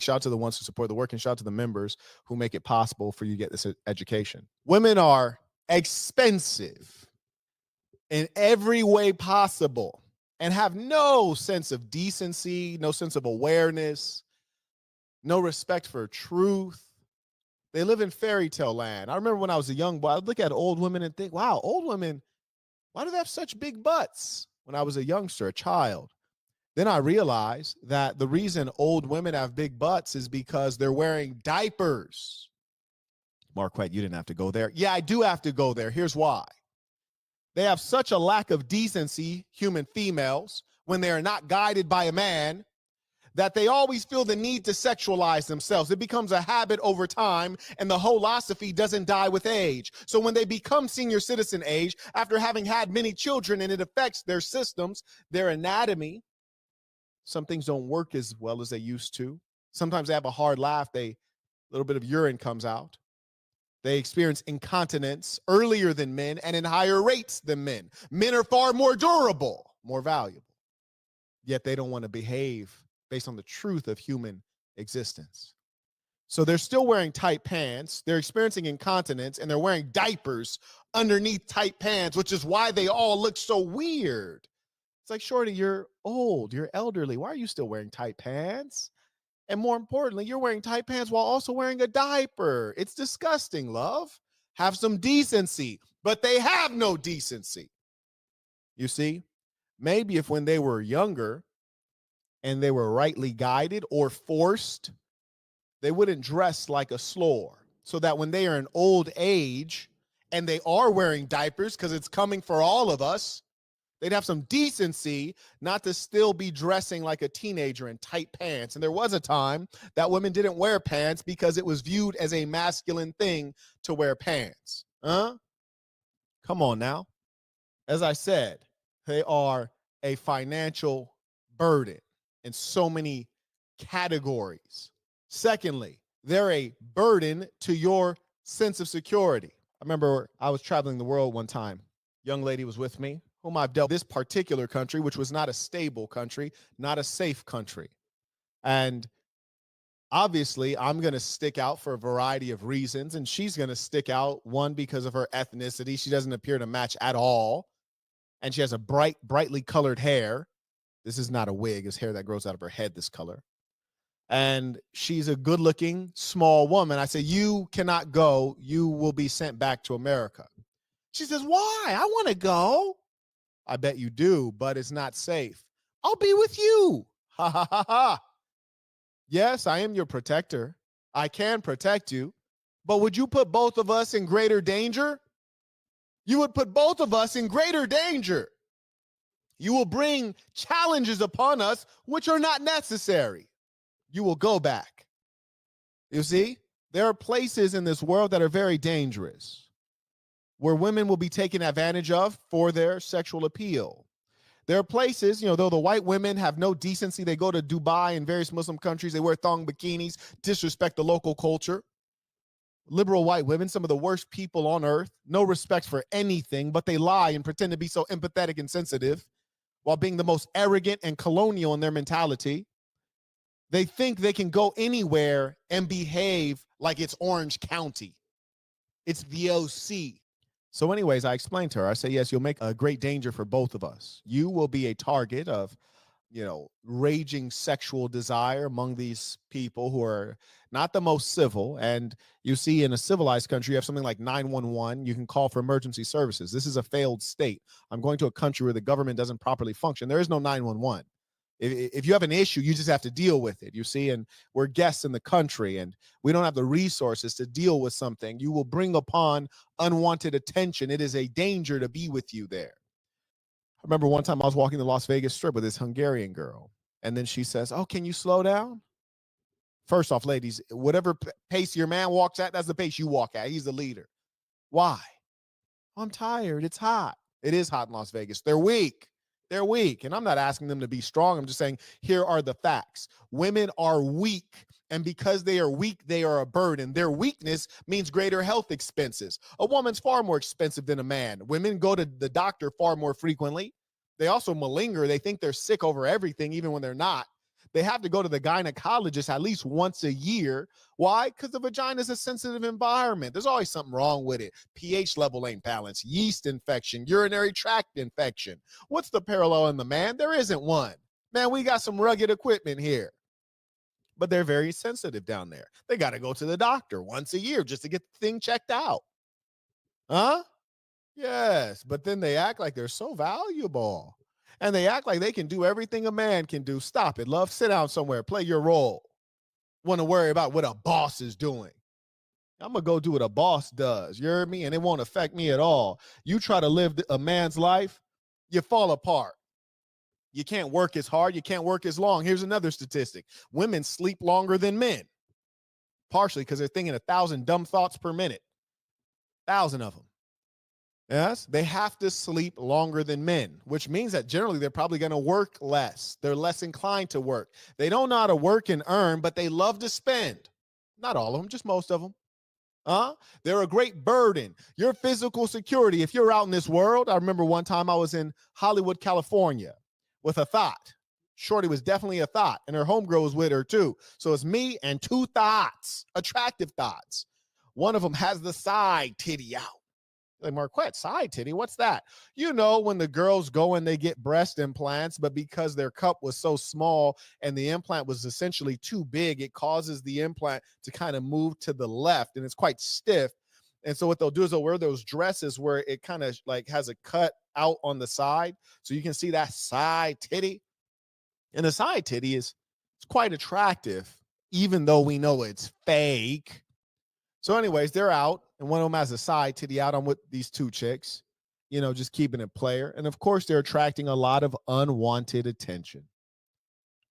Shout out to the ones who support the work, and shout out to the members who make it possible for you to get this education. Women are expensive in every way possible and have no sense of decency, no sense of awareness, no respect for truth. They live in fairy tale land. I remember when I was a young boy, I'd look at old women and think, wow, old women, why do they have such big butts? When I was a youngster, a child. Then I realized that the reason old women have big butts is because they're wearing diapers. Marquett, you didn't have to go there. Yeah, I do have to go there. Here's why. They have such a lack of decency, human females, when they are not guided by a man, that they always feel the need to sexualize themselves. It becomes a habit over time, and the philosophy doesn't die with age. So when they become senior citizen age, after having had many children, and it affects their systems, their anatomy, some things don't work as well as they used to. Sometimes they have a hard laugh. A little bit of urine comes out. They experience incontinence earlier than men and in higher rates than men. Men are far more durable, more valuable. Yet they don't want to behave based on the truth of human existence. So they're still wearing tight pants. They're experiencing incontinence, and they're wearing diapers underneath tight pants, which is why they all look so weird. It's like, shorty, you're old, you're elderly. Why are you still wearing tight pants? And more importantly, you're wearing tight pants while also wearing a diaper. It's disgusting, love. Have some decency. But they have no decency. You see, maybe if when they were younger and they were rightly guided or forced, they wouldn't dress like a slore. So that when they are in old age and they are wearing diapers, because it's coming for all of us, they'd have some decency not to still be dressing like a teenager in tight pants. And there was a time that women didn't wear pants because it was viewed as a masculine thing to wear pants. Come on now. As I said, they are a financial burden in so many categories. Secondly, they're a burden to your sense of security. I remember I was traveling the world one time. Young lady was with me, whom I've dealt with this particular country, which was not a stable country, not a safe country. And obviously, I'm going to stick out for a variety of reasons, and she's going to stick out, one, because of her ethnicity. She doesn't appear to match at all, and she has a brightly colored hair. This is not a wig. It's hair that grows out of her head this color. And she's a good-looking, small woman. I say, you cannot go. You will be sent back to America. She says, why? I want to go. I bet you do, but it's not safe. I'll be with you. Ha, ha, ha, ha. Yes, I am your protector. I can protect you. But would you put both of us in greater danger? You would put both of us in greater danger. You will bring challenges upon us which are not necessary. You will go back. You see, there are places in this world that are very dangerous, where women will be taken advantage of for their sexual appeal. There are places, though the white women have no decency, they go to Dubai and various Muslim countries, they wear thong bikinis, disrespect the local culture. Liberal white women, some of the worst people on earth, no respect for anything, but they lie and pretend to be so empathetic and sensitive while being the most arrogant and colonial in their mentality. They think they can go anywhere and behave like it's Orange County. It's the OC. So anyways, I explained to her, I say, yes, you'll make a great danger for both of us. You will be a target of, raging sexual desire among these people who are not the most civil. And you see, in a civilized country, you have something like 911. You can call for emergency services. This is a failed state. I'm going to a country where the government doesn't properly function. There is no 911. If you have an issue, you just have to deal with it, you see, and we're guests in the country and we don't have the resources to deal with something. You will bring upon unwanted attention. It is a danger to be with you there. I remember one time I was walking the Las Vegas Strip with this Hungarian girl, and then she says, oh, can you slow down? First off, ladies, whatever pace your man walks at, that's the pace you walk at. He's the leader. Why? I'm tired. It's hot. It is hot in Las Vegas. They're weak. They're weak. And I'm not asking them to be strong. I'm just saying, here are the facts. Women are weak. And because they are weak, they are a burden. Their weakness means greater health expenses. A woman's far more expensive than a man. Women go to the doctor far more frequently. They also malinger. They think they're sick over everything, even when they're not. They have to go to the gynecologist at least once a year. Why? Because the vagina is a sensitive environment. There's always something wrong with it. pH level ain't balanced, yeast infection, urinary tract infection. What's the parallel in the man? There isn't one. Man, we got some rugged equipment here. But they're very sensitive down there. They got to go to the doctor once a year just to get the thing checked out. Huh? Yes, but then they act like they're so valuable. And they act like they can do everything a man can do. Stop it, love. Sit down somewhere. Play your role. Want to worry about what a boss is doing. I'm going to go do what a boss does. You heard me? And it won't affect me at all. You try to live a man's life, you fall apart. You can't work as hard. You can't work as long. Here's another statistic. Women sleep longer than men. Partially because they're thinking 1,000 dumb thoughts per minute. 1,000 of them. Yes, they have to sleep longer than men, which means that generally they're probably going to work less. They're less inclined to work. They don't know how to work and earn, but they love to spend. Not all of them, just most of them. They're a great burden. Your physical security, if you're out in this world, I remember one time I was in Hollywood, California with a thought. Shorty was definitely a thought, and her homegirl was with her too. So it's me and two thoughts, attractive thoughts. One of them has the side titty out. Like, Marquett, side titty, what's that? You know, when the girls go and they get breast implants, but because their cup was so small and the implant was essentially too big, it causes the implant to kind of move to the left, and it's quite stiff. And so what they'll do is they'll wear those dresses where it kind of like has a cut out on the side, so you can see that side titty. And the side titty it's quite attractive, even though we know it's fake. So anyways, they're out, and one of them has a side titty out. I'm with these two chicks, you know, just keeping it player. And of course, they're attracting a lot of unwanted attention.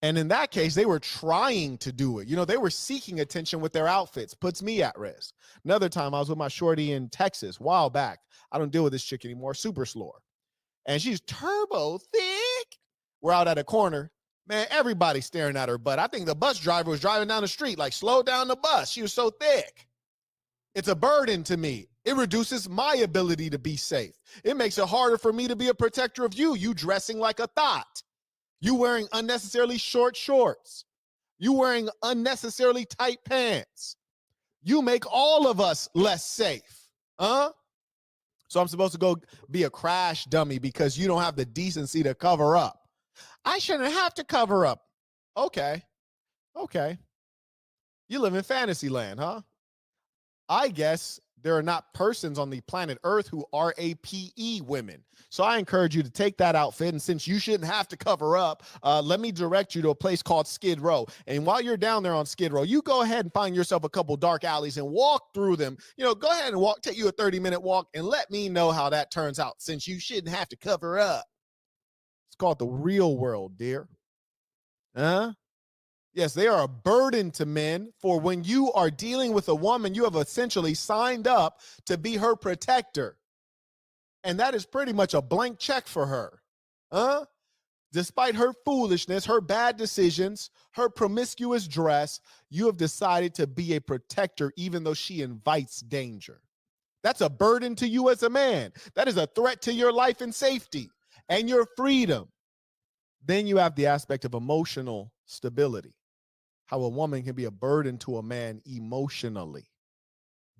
And in that case, they were trying to do it. You know, they were seeking attention with their outfits. Puts me at risk. Another time, I was with my shorty in Texas a while back. I don't deal with this chick anymore, super slower. And she's turbo thick. We're out at a corner. Man, everybody's staring at her butt. I think the bus driver was driving down the street, like, slow down the bus. She was so thick. It's a burden to me. It reduces my ability to be safe. It makes it harder for me to be a protector of you. You dressing like a thought. You wearing unnecessarily short shorts. You wearing unnecessarily tight pants. You make all of us less safe. So I'm supposed to go be a crash dummy because you don't have the decency to cover up. I shouldn't have to cover up. Okay. You live in fantasy land, huh? I guess there are not persons on the planet Earth who are APE women. So I encourage you to take that outfit, and since you shouldn't have to cover up, let me direct you to a place called Skid Row. And while you're down there on Skid Row, you go ahead and find yourself a couple dark alleys and walk through them. You know, go ahead and walk, take you a 30-minute walk, and let me know how that turns out, since you shouldn't have to cover up. It's called the real world, dear. Yes, they are a burden to men, for when you are dealing with a woman, you have essentially signed up to be her protector. And that is pretty much a blank check for her. Despite her foolishness, her bad decisions, her promiscuous dress, you have decided to be a protector even though she invites danger. That's a burden to you as a man. That is a threat to your life and safety and your freedom. Then you have the aspect of emotional stability. How a woman can be a burden to a man emotionally,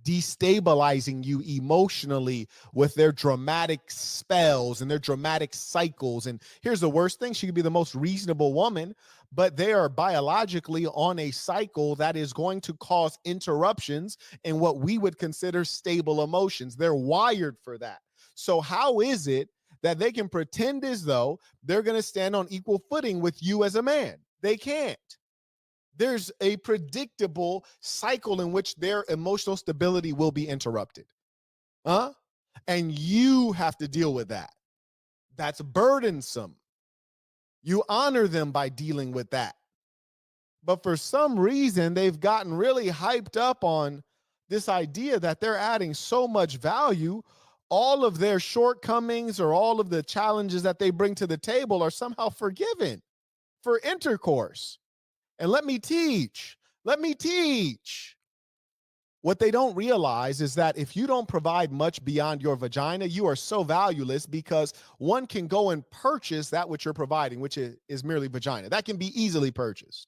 destabilizing you emotionally with their dramatic spells and their dramatic cycles. And here's the worst thing. She could be the most reasonable woman, but they are biologically on a cycle that is going to cause interruptions in what we would consider stable emotions. They're wired for that. So how is it that they can pretend as though they're going to stand on equal footing with you as a man? They can't. There's a predictable cycle in which their emotional stability will be interrupted. And you have to deal with that. That's burdensome. You honor them by dealing with that. But for some reason, they've gotten really hyped up on this idea that they're adding so much value. All of their shortcomings or all of the challenges that they bring to the table are somehow forgiven for intercourse. And let me teach. What they don't realize is that if you don't provide much beyond your vagina, you are so valueless because one can go and purchase that which you're providing, which is merely vagina. That can be easily purchased.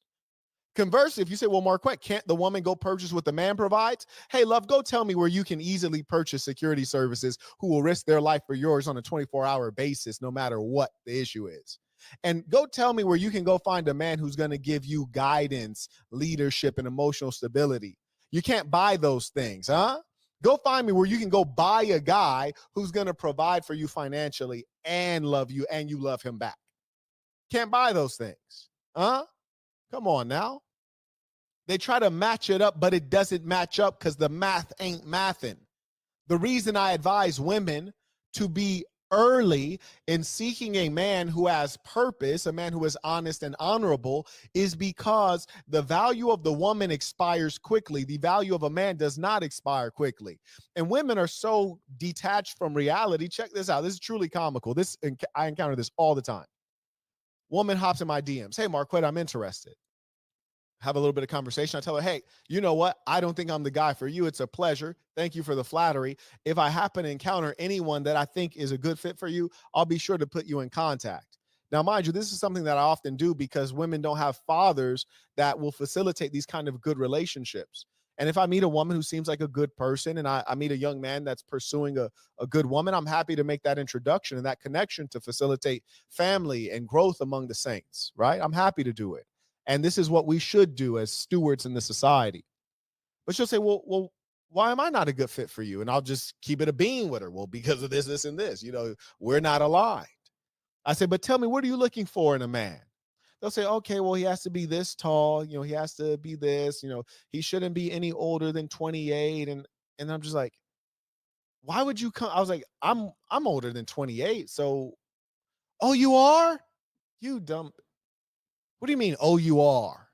Conversely, if you say, well, Marquette, can't the woman go purchase what the man provides? Hey, love, go tell me where you can easily purchase security services who will risk their life for yours on a 24-hour basis, no matter what the issue is. And go tell me where you can go find a man who's going to give you guidance, leadership, and emotional stability. You can't buy those things, huh? Go find me where you can go buy a guy who's going to provide for you financially and love you, and you love him back. Can't buy those things, huh? Come on now. They try to match it up, but it doesn't match up because the math ain't mathing. The reason I advise women to be early in seeking a man who has purpose, a man who is honest and honorable, is because the value of the woman expires quickly. The value of a man does not expire quickly. And women are so detached from reality. Check this out. This is truly comical. I encounter this all the time. Woman hops in my DMs. Hey, Marquette, I'm interested. Have a little bit of conversation. I tell her, hey, you know what? I don't think I'm the guy for you. It's a pleasure. Thank you for the flattery. If I happen to encounter anyone that I think is a good fit for you, I'll be sure to put you in contact. Now, mind you, this is something that I often do because women don't have fathers that will facilitate these kind of good relationships. And if I meet a woman who seems like a good person and I meet a young man that's pursuing a good woman, I'm happy to make that introduction and that connection to facilitate family and growth among the saints, right? I'm happy to do it. And this is what we should do as stewards in the society. But she'll say, well, why am I not a good fit for you? And I'll just keep it a bean with her. Well, because of this, and this, we're not aligned. I say, but tell me, what are you looking for in a man? They'll say, okay, well, he has to be this tall. He has to be this, he shouldn't be any older than 28. And I'm just like, why would you come? I was like, I'm older than 28. So, oh, you are? You dumb. What do you mean, oh, you are?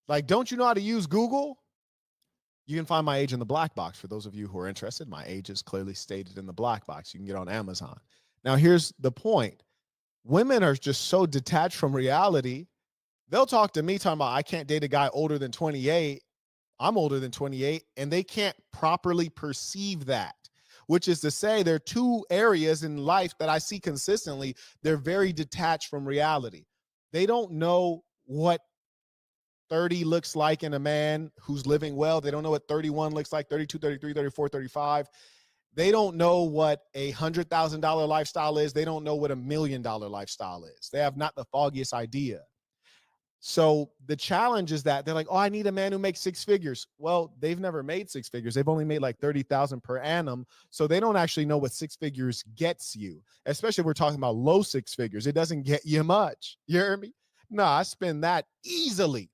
Like, don't you know how to use Google? You can find my age in the black box. For those of you who are interested, my age is clearly stated in the black box. You can get on Amazon. Now, here's the point. Women are just so detached from reality. They'll talk to me talking about, I can't date a guy older than 28. I'm older than 28, and they can't properly perceive that, which is to say there are two areas in life that I see consistently. They're very detached from reality. They don't know what 30 looks like in a man who's living well. They don't know what 31 looks like, 32, 33, 34, 35. They don't know what $100,000 lifestyle is. They don't know what $1 million lifestyle is. They have not the foggiest idea. So the challenge is that they're like, oh, I need a man who makes six figures. Well, they've never made six figures. They've only made like 30,000 per annum. So they don't actually know what six figures gets you, especially if we're talking about low six figures. It doesn't get you much. You hear me? No, I spend that easily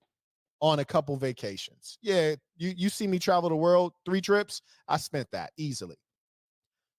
on a couple vacations. Yeah, you see me travel the world, 3 trips. I spent that easily.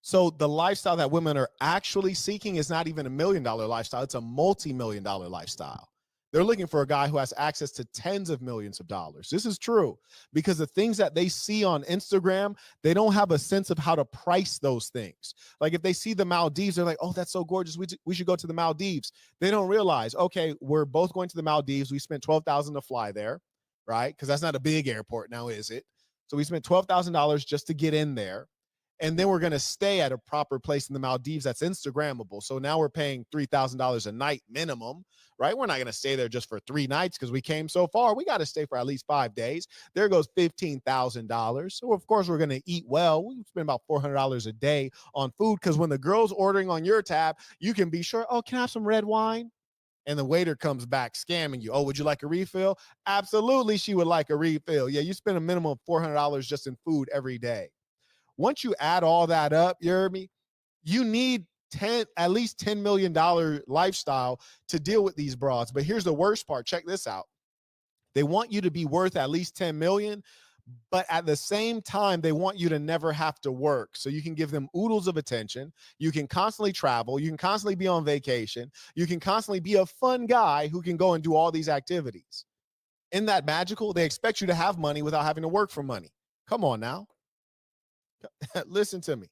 So the lifestyle that women are actually seeking is not even $1 million lifestyle. It's a multi-million-dollar lifestyle. They're looking for a guy who has access to tens of millions of dollars. This is true because the things that they see on Instagram, they don't have a sense of how to price those things. Like if they see the Maldives, they're like, oh, that's so gorgeous. We should go to the Maldives. They don't realize, okay, we're both going to the Maldives. We spent $12,000 to fly there, right? Because that's not a big airport now, is it? So we spent $12,000 just to get in there. And then we're going to stay at a proper place in the Maldives that's Instagrammable. So now we're paying $3,000 a night minimum, right? We're not going to stay there just for 3 nights because we came so far. We got to stay for at least 5 days. There goes $15,000. So, of course, we're going to eat well. We spend about $400 a day on food because when the girl's ordering on your tab, you can be sure, oh, can I have some red wine? And the waiter comes back scamming you. Oh, would you like a refill? Absolutely, she would like a refill. Yeah, you spend a minimum of $400 just in food every day. Once you add all that up, you hear me? You need at least $10 million lifestyle to deal with these broads. But here's the worst part. Check this out. They want you to be worth at least 10 million, but at the same time, they want you to never have to work. So you can give them oodles of attention. You can constantly travel. You can constantly be on vacation. You can constantly be a fun guy who can go and do all these activities. Isn't that magical? They expect you to have money without having to work for money. Come on now. Listen to me.